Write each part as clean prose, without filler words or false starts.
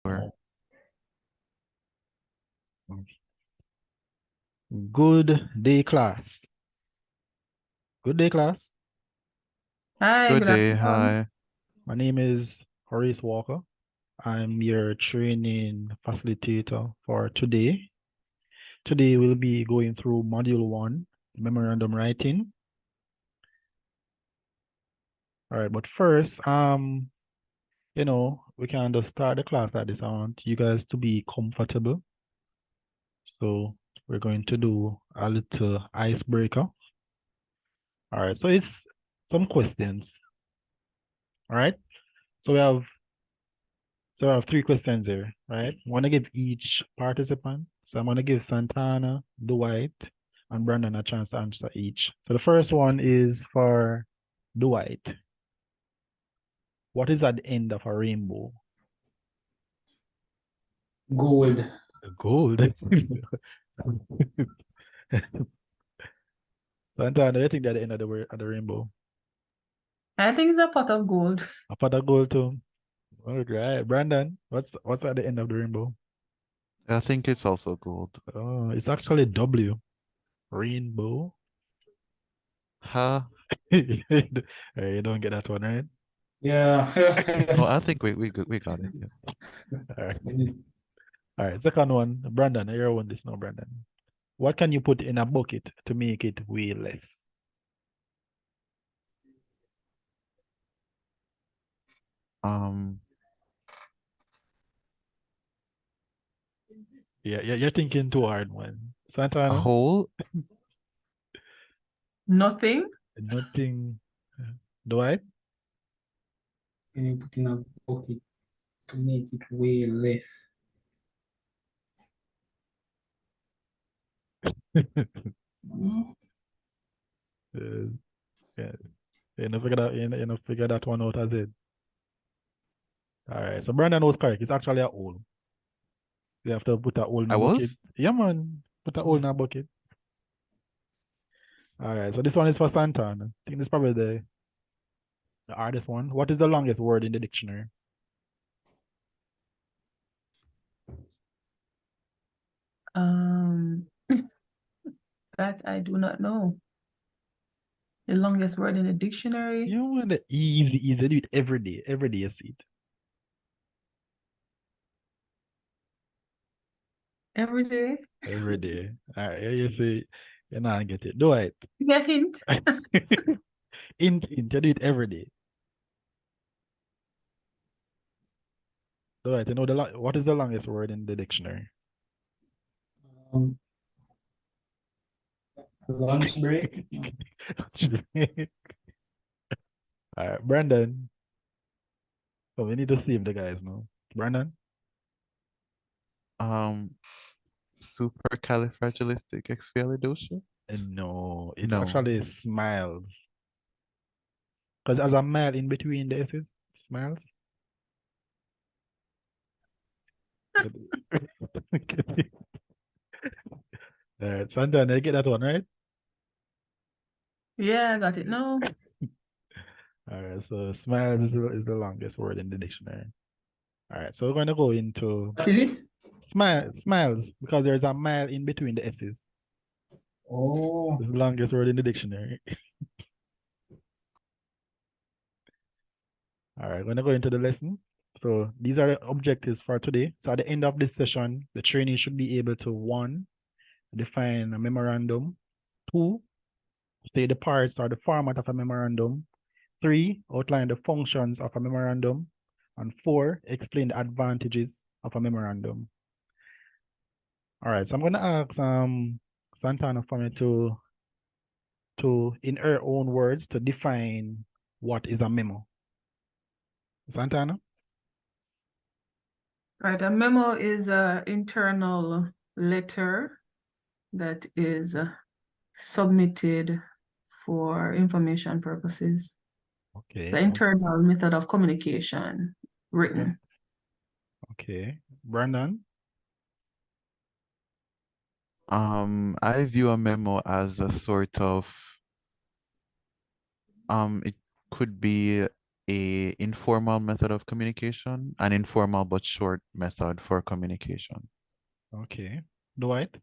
Or Oh, good day, class. Good day, class. Hi, good good day, afternoon. hi. My name is Horace Walker. I'm your training facilitator for today. Today we'll be going through module 1, memorandum writing. All right, but first, we can just start the class like this. I want you guys to be comfortable. So we're going to do a little icebreaker. All right, so it's some questions. All right. So I have 3 questions here, right? I want to give each participant. So I'm going to give Santana, Dwight, and Brandon a chance to answer each. So the first one is for Dwight. What is at the end of a rainbow? Gold. Gold. Santana, you think that at the end of of the rainbow? I think it's a pot of gold. A pot of gold too. All right. Brandon, what's at the end of the rainbow? I think it's also gold. Oh, it's actually W. Rainbow. Huh? You don't get that one, right? Yeah. No, I think we got it. Yeah. All right. All right. Second one, Brandon. You're on this now, Brandon. What can you put in a bucket to make it weigh less? Um, Yeah, you're thinking too hard, man. a Santana, hole? Nothing. nothing. Dwight, Can you put in a bucket to make it weigh less? Mm, uh, yeah, you know, figure that one out as it. All right. So Brandon was correct. It's actually a hole. You have to put a hole in I a bucket. was? Yeah, man. Put a hole in a bucket. All right. So this one is for Santana. I think this is probably the hardest one. What is the longest word in the dictionary? Um, that I do not know. The longest word in the dictionary. You know, the easy. Do it every day. Every day you see it. Every day. Every day. All right. You see, you know, I get it. Do it. Give me a hint. You do it every day. Do it. You know, what is the longest word in the dictionary? Um, lunch break. All right, Brandon. So we need to save the guys now. Brandon? Um, supercalifragilisticexpialidocious? No, it's No. actually smiles. Because there's a mile in between the S's. Smiles. All right, Santana, you get that one, right? Yeah, I got it. No. All right, so smiles is the longest word in the dictionary. All right, so we're going to go into What is it? smiles, because there's a mile in between the S's. Oh, It's the longest word in the dictionary. All right, we're going to go into the lesson. So these are the objectives for today. So at the end of this session, the trainee should be able to, 1, define a memorandum. 2, state the parts or the format of a memorandum. 3, outline the functions of a memorandum. And 4, explain the advantages of a memorandum. All right, so I'm going to ask Santana for me to, in her own words, to define what is a memo. Santana? Right. A memo is an internal letter that is submitted for information purposes. The Okay, internal method of communication written. okay. Brandon? I view a memo as a sort of it could be a informal method of communication, an informal but short method for communication. Okay. Dwight?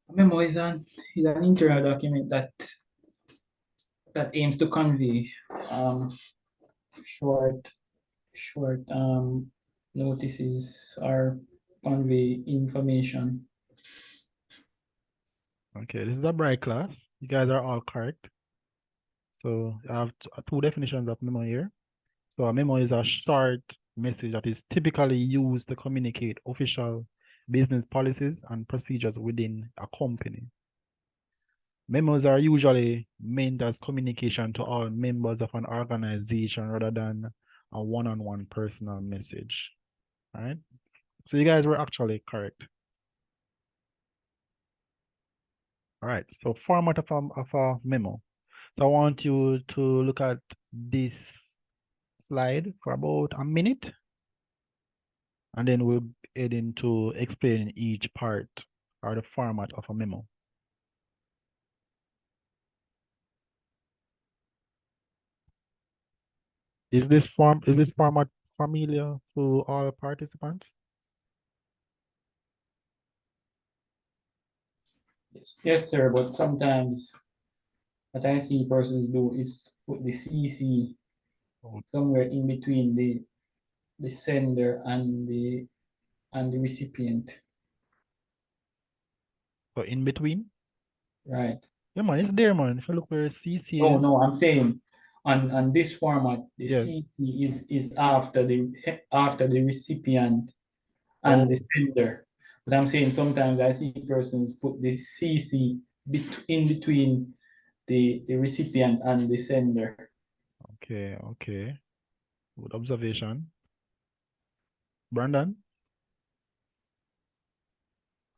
A memo is an internal document that aims to convey um, short notices or convey information. Okay, this is a bright class. You guys are all correct. So I have two definitions of memo here. So a memo is a short message that is typically used to communicate official business policies and procedures within a company. Memos are usually meant as communication to all members of an organization rather than a one-on-one personal message. All right. So you guys were actually correct. All right. So format of a memo. So I want you to look at this slide for about a minute, and then we'll head into explaining each part or the format of a memo. Is this format familiar to all participants? Yes, sir, but sometimes what I see persons do is put the CC somewhere in between the sender and the recipient. So in between? Right. Yeah, man, it's there, man. If you look where CC No, is, no, I'm saying on this format, the yes. CC is after the recipient Oh, and the sender. But I'm saying sometimes I see persons put the CC in between the recipient and the sender. okay, okay. Good observation. Brandon?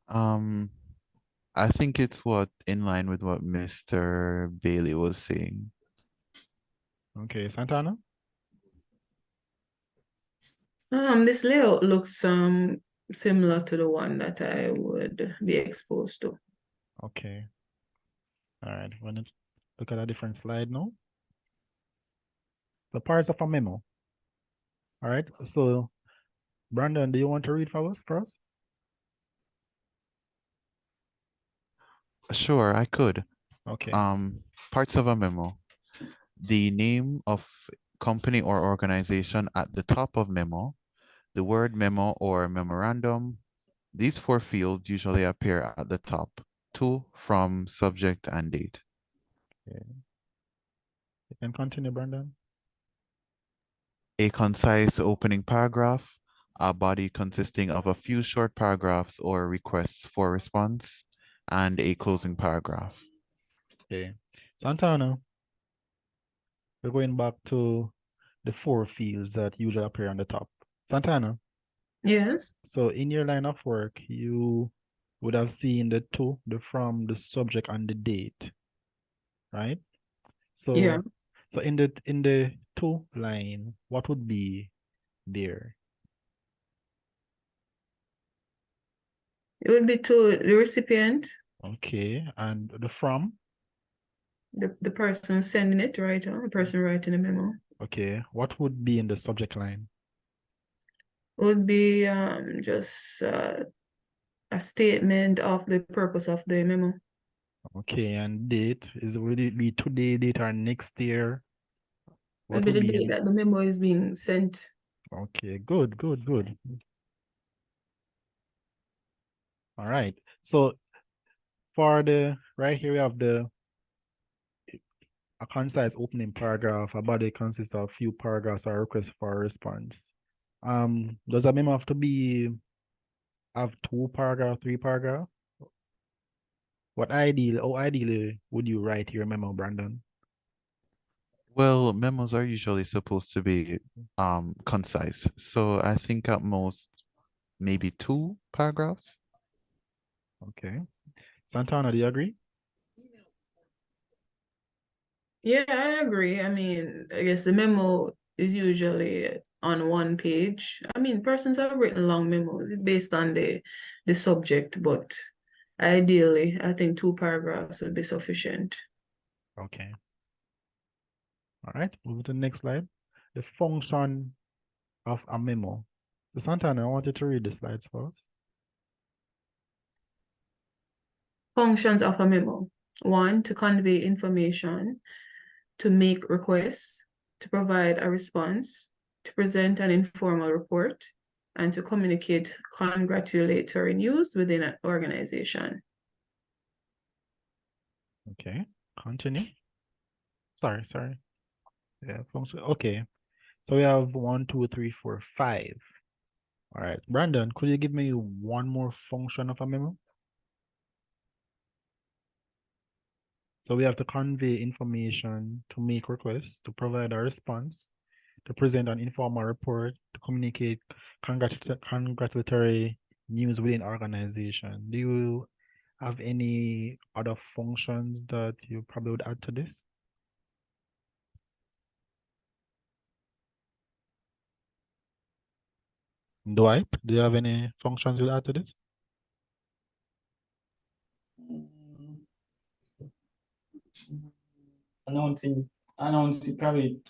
I think it's what in line with what Mr. Bailey was saying. Okay, Santana? This layout looks similar to the one that I would be exposed to. Okay. All right, we're gonna look at a different slide now. The parts of a memo. All right, so Brandon, do you want to read for us? Sure, I could. Okay. Parts of a memo. The name of company or organization at the top of memo, the word memo or memorandum. These four fields usually appear at the top: to, from, subject, and date. Okay. You can continue, Brandon. A concise opening paragraph, a body consisting of a few short paragraphs or requests for response, and a closing paragraph. Okay. Santana, we're going back to the four fields that usually appear on the top. Santana, Yes. so in your line of work, you would have seen the to, the from, the subject, and the date, right? So Yeah. so in the to line, what would be there? It would be to the recipient, Okay, and the from? the person sending it, right? The person writing the memo. Okay, what would be in the subject line? Would be just a statement of the purpose of the memo. Okay, and date would it be today, date, or next year? What Would be would the be date that the memo is being sent. Okay, good. All right. So for the right here we have a concise opening paragraph. A body consists of a few paragraphs or request for a response. Does a memo have to have 2 paragraph, 3 paragraph? How ideally would you write your memo, Brandon? Well, memos are usually supposed to be concise. So I think at most maybe 2 paragraphs. Okay. Santana, do you agree? Yeah, I agree. I mean, I guess the memo is usually on one page. I mean, persons have written long memos based on the subject, but ideally, I think 2 paragraphs would be sufficient. Okay. All right, move to the next slide. The function of a memo. So Santana, I wanted to read the slides first. Functions of a memo. 1, to convey information, to make requests, to provide a response, to present an informal report, and to communicate congratulatory news within an organization. Okay, continue. Sorry. Yeah, function. Okay, so we have 1, 2, 3, 4, 5. All right, Brandon, could you give me one more function of a memo? So we have to convey information, to make requests, to provide a response, to present an informal report, to communicate congratulatory news within organization. Do you have any other functions that you probably would add to this? Dwight, do you have any functions you'll add to this? Announcing probably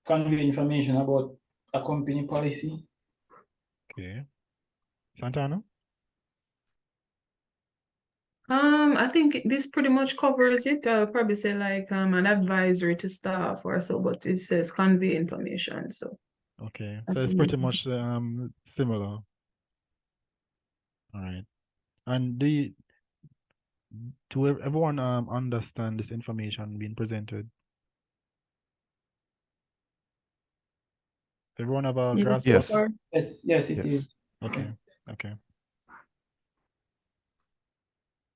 convey information about a company policy. Okay. Santana? I think this pretty much covers it. I'll probably say like an advisory to staff or so, but it says convey information. So Okay, so it's pretty much similar. All right. And do everyone understand this information being presented? Everyone have a yes, grasp? Yes. so far. Yes, it Yes. is. Okay.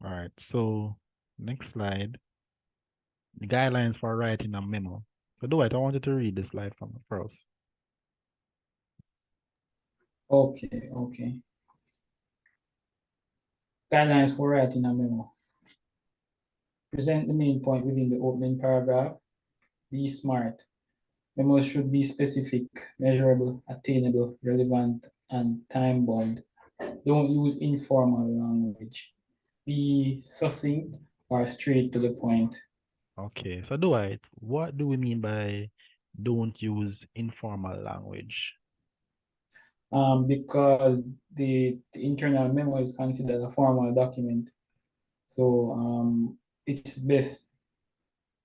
All right, so next slide, the guidelines for writing a memo. So Dwight, I wanted to read this slide from first. Okay. Guidelines for writing a memo. Present the main point within the opening paragraph. Be smart. Memos should be specific, measurable, attainable, relevant, and time-bound. Don't use informal language. Be succinct or straight to the point. Okay, so Dwight, what do we mean by don't use informal language? Because the internal memo is considered a formal document. So it's best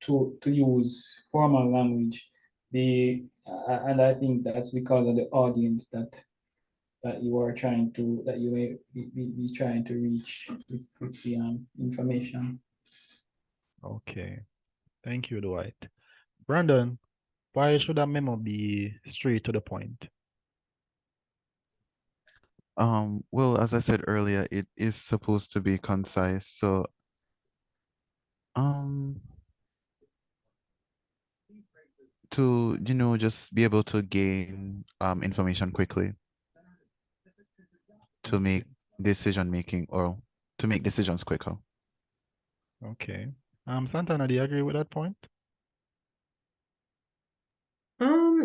to use formal language. And I think that's because of the audience that you may be trying to reach with the information. Okay, thank you, Dwight. Brandon, why should a memo be straight to the point? Well, as I said earlier, it is supposed to be concise. So, to, just be able to gain information quickly to make decision making or to make decisions quicker. Okay. Santana, do you agree with that point?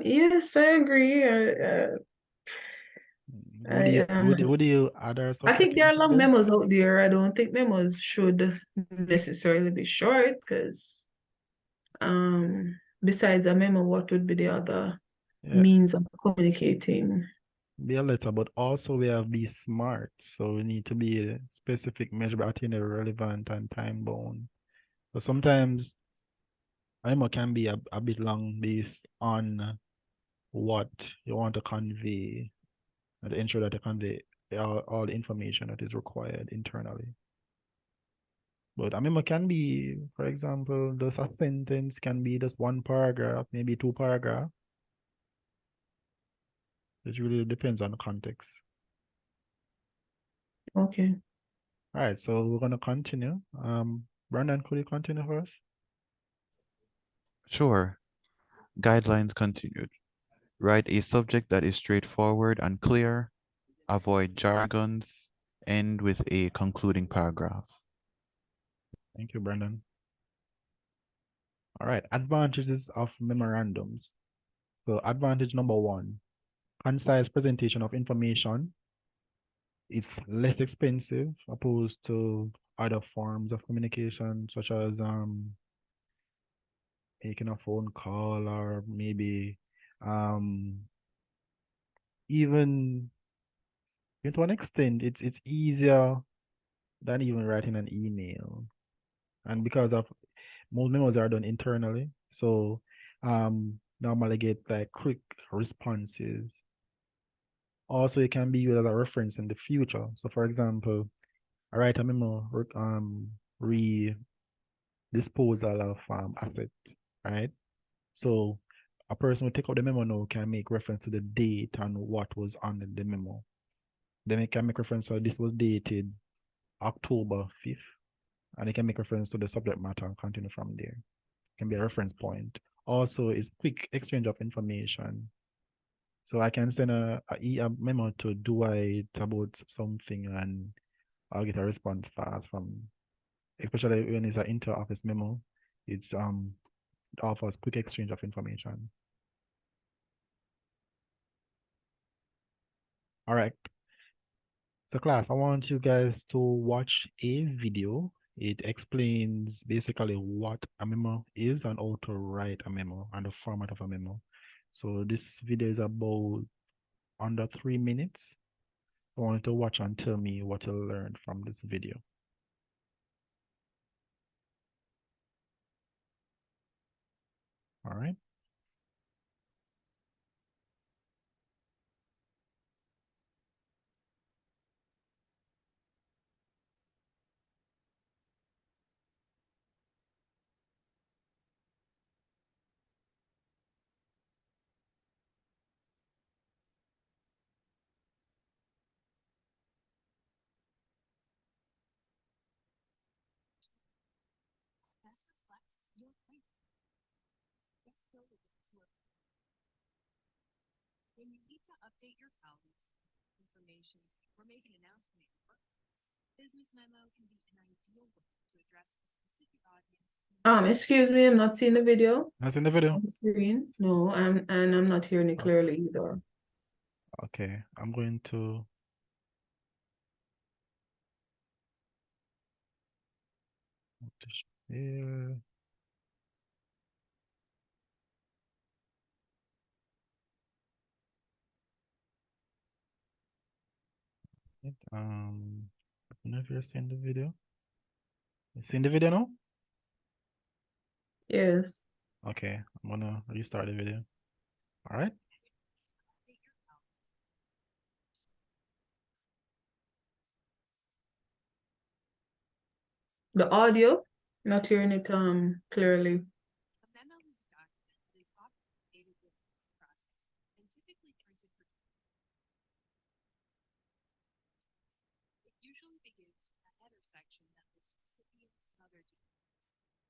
Yes, I agree. Would you add or I think there are long there? memos out there. I don't think memos should necessarily be short because besides a memo, what would be the other means of communicating? Be a letter, but also we have be smart. So we need to be specific, measurable, attainable, relevant, and time bound. So sometimes a memo can be a bit long based on what you want to convey and to ensure that you convey all the information that is required internally. But a memo can be, for example, just a sentence, can be just one paragraph, maybe 2 paragraphs. It really depends on the context. Okay. All right, so we're gonna continue. Brandon, could you continue for us? Sure. Guidelines continued. Write a subject that is straightforward and clear. Avoid jargons. End with a concluding paragraph. Thank you, Brandon. All right, advantages of memorandums. So advantage number 1, concise presentation of information. It's less expensive opposed to other forms of communication, such as making a phone call, or maybe even to an extent it's easier than even writing an email. And because of most memos are done internally, so normally get like quick responses. Also, it can be used as a reference in the future. So for example, I write a memo re disposal of asset, right? So a person will take out the memo now can make reference to the date and what was on the memo. Then it can make reference to this was dated October 5th, and it can make reference to the subject matter and continue from there. It can be a reference point. Also, it's quick exchange of information. So I can send a memo to Dwight about something, and I'll get a response fast from, especially when it's an inter-office memo. It offers quick exchange of information. All right. So class, I want you guys to watch a video. It explains basically what a memo is and how to write a memo and the format of a memo. So this video is about under 3 minutes. I want you to watch and tell me what you learned from this video. All right. Best reflects your plan. Let's go with this look. When you need to update your colleagues, information, or make an announcement at work, business memo can be an ideal way to address a specific audience. Excuse me, I'm not seeing the video That's in the video. on the screen. No, and I'm not hearing it clearly either. Okay, I'm going to share. I don't know if you're seeing the video. You seen the video now? Yes. Okay, I'm gonna restart the video. All right. Update your colleagues. The audio, not hearing it clearly. A memo is a document that is often created with a process and typically printed for. It usually begins with a header section that lists recipients and other details.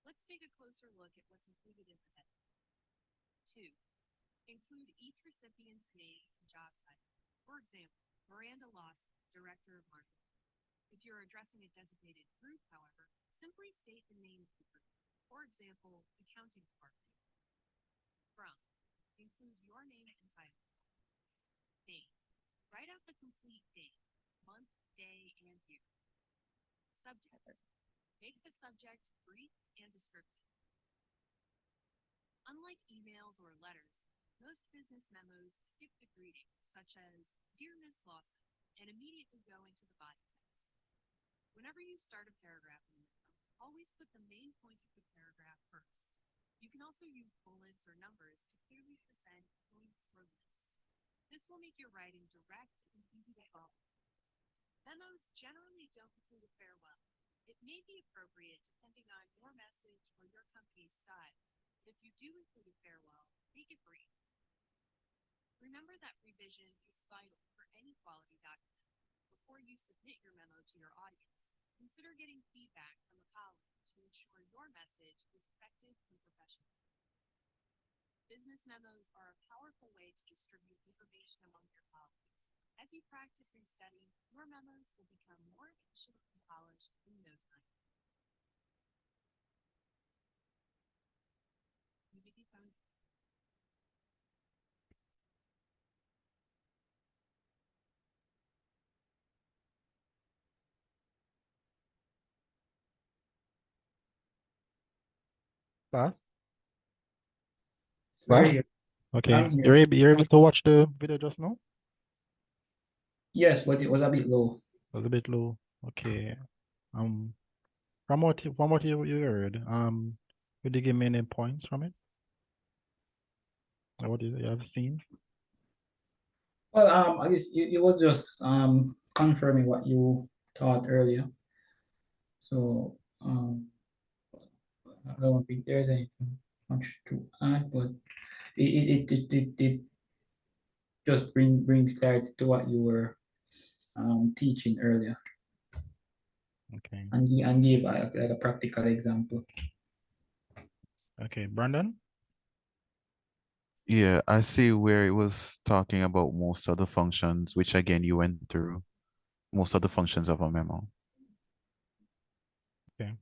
Let's take a closer look at what's included in the header. 2. Include each recipient's name and job title. For example, Miranda Lawson, Director of Marketing. If you're addressing a designated group, however, simply state the name of the group. For example, Accounting Department. From. Include your name and title. Date. Write out the complete date, month, day, and year. Subject. Make the subject brief and descriptive. Unlike emails or letters, most business memos skip the greeting, such as Dear Miss Lawson, and immediately go into the body text. Whenever you start a paragraph in a memo, always put the main point of the paragraph first. You can also use bullets or numbers to clearly present points or lists. This will make your writing direct and easy to follow. Memos generally don't include a farewell. It may be appropriate depending on your message or your company's style. If you do include a farewell, make it brief. Remember that revision is vital for any quality document. Before you submit your memo to your audience, consider getting feedback from a colleague to ensure your message is effective and professional. Business memos are a powerful way to distribute information among your colleagues. As you practice and study, your memos will become more efficient and polished in no time. Class. Class? here. Okay. I'm here. You're able to watch the video just now? Yes, but it was a bit low. It was a bit low. Okay. From what you heard, could you give me any points from it? Or what you have seen? Well, I guess it was just confirming what you taught earlier. So I don't think there's anything much to add, but it just brings clarity to what you were teaching earlier, Okay. and give like a practical example. Okay, Brandon? Yeah, I see where it was talking about most of the functions, which again you went through most of the functions of a memo. Okay.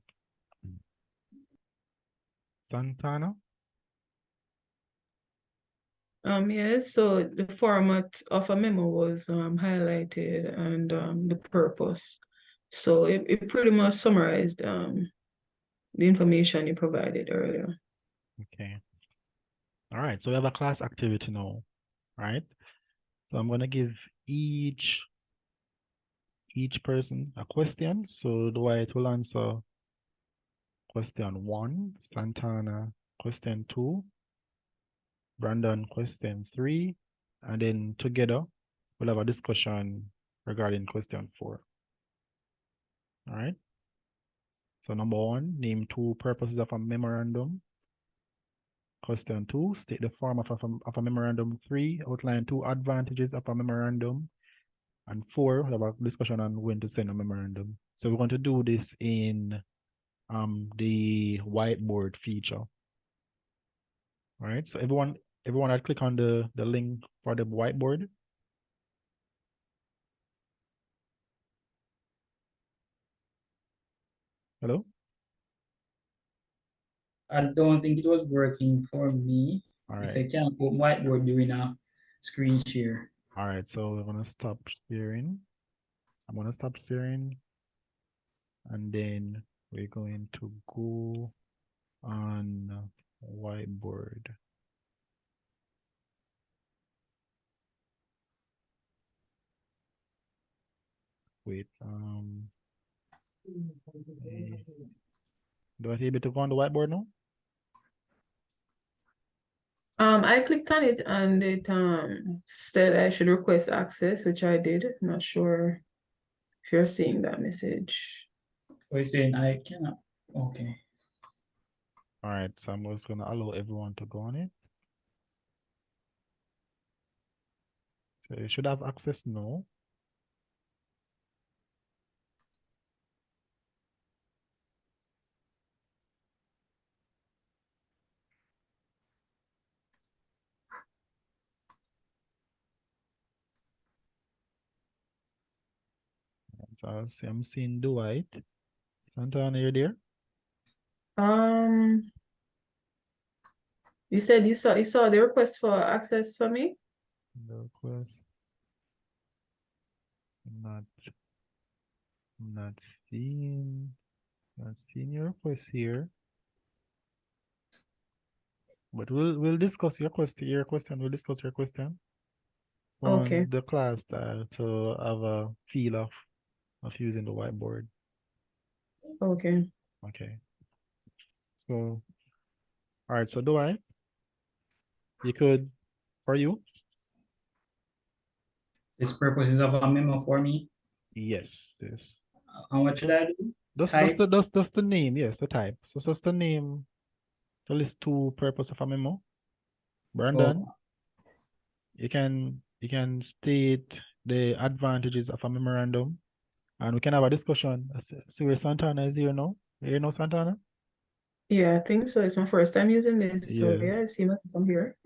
Santana? Yes, so the format of a memo was highlighted and the purpose. So it pretty much summarized the information you provided earlier. Okay. All right, so we have a class activity now, right? So I'm gonna give each person a question. So Dwight will answer question 1, Santana question 2, Brandon question 3, and then together we'll have a discussion regarding question 4. All right. So number 1, name 2 purposes of a memorandum. Question 2, state the form of a memorandum. 3, outline 2 advantages of a memorandum. And 4, we have a discussion on when to send a memorandum. So we're going to do this in the whiteboard feature. All right. So everyone had click on the link for the whiteboard. Hello? I don't think it was working for me. All If right. I can't open whiteboard during a screen share. All right. So we're gonna stop sharing. I'm gonna stop sharing. And then we're going to go on whiteboard. Wait, do I able to go on the whiteboard now? I clicked on it and it said I should request access, which I did. Not sure if you're seeing that message. We're saying I cannot. Okay. All right, so I'm just gonna allow everyone to go on it. So you should have access now. So I'm seeing Dwight. Santana, you're there? Um, you said you saw the request for access for me? The request. Not not seeing not seeing your request here. But we'll discuss your question. We'll discuss your question Okay. on the class style to have a feel of using the whiteboard. Okay. Okay. So all right, so Dwight, you could for you? This purpose is of a memo for me. Yes, yes. And what should I do? Type. That's the name, yes, the type. So just the name, the list 2 purpose of a memo. Brandon, Oh, you can state the advantages of a memorandum, and we can have a discussion. See where Santana is here now. You know Santana? Yeah, I think so. It's my first time using this. So yeah, Yes. I see myself from here.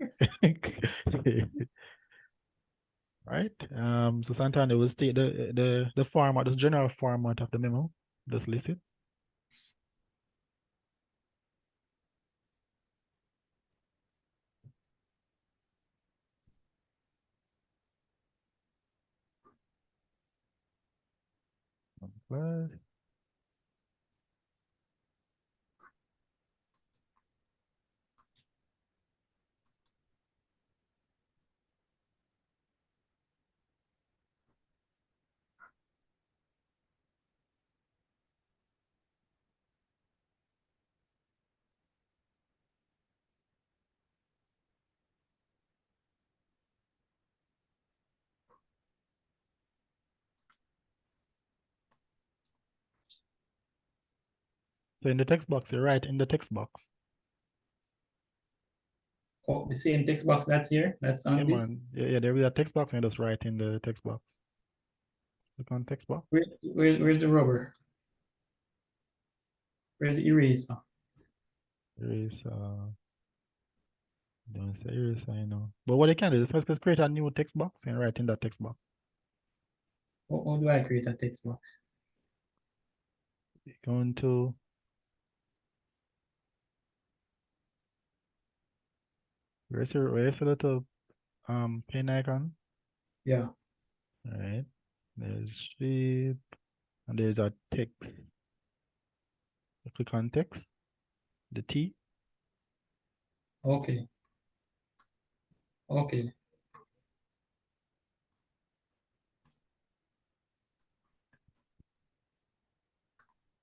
Right. So Santana will state the format, the general format of the memo. Just list it. Plus. So in the text box, you write in the text box. Oh, the same text box that's here, that's Yeah, on this. man. Yeah, there is a text box and just write in the text box. Click on text box. Where's the rubber? Where's the eraser? Eraser. Don't say eraser, you know. But what you can do is first just create a new text box and write in that text box. How do I create a text box? Go into where's your little pen icon? Yeah, All right. There's shape and there's a text. You click on text, the T. okay. Okay,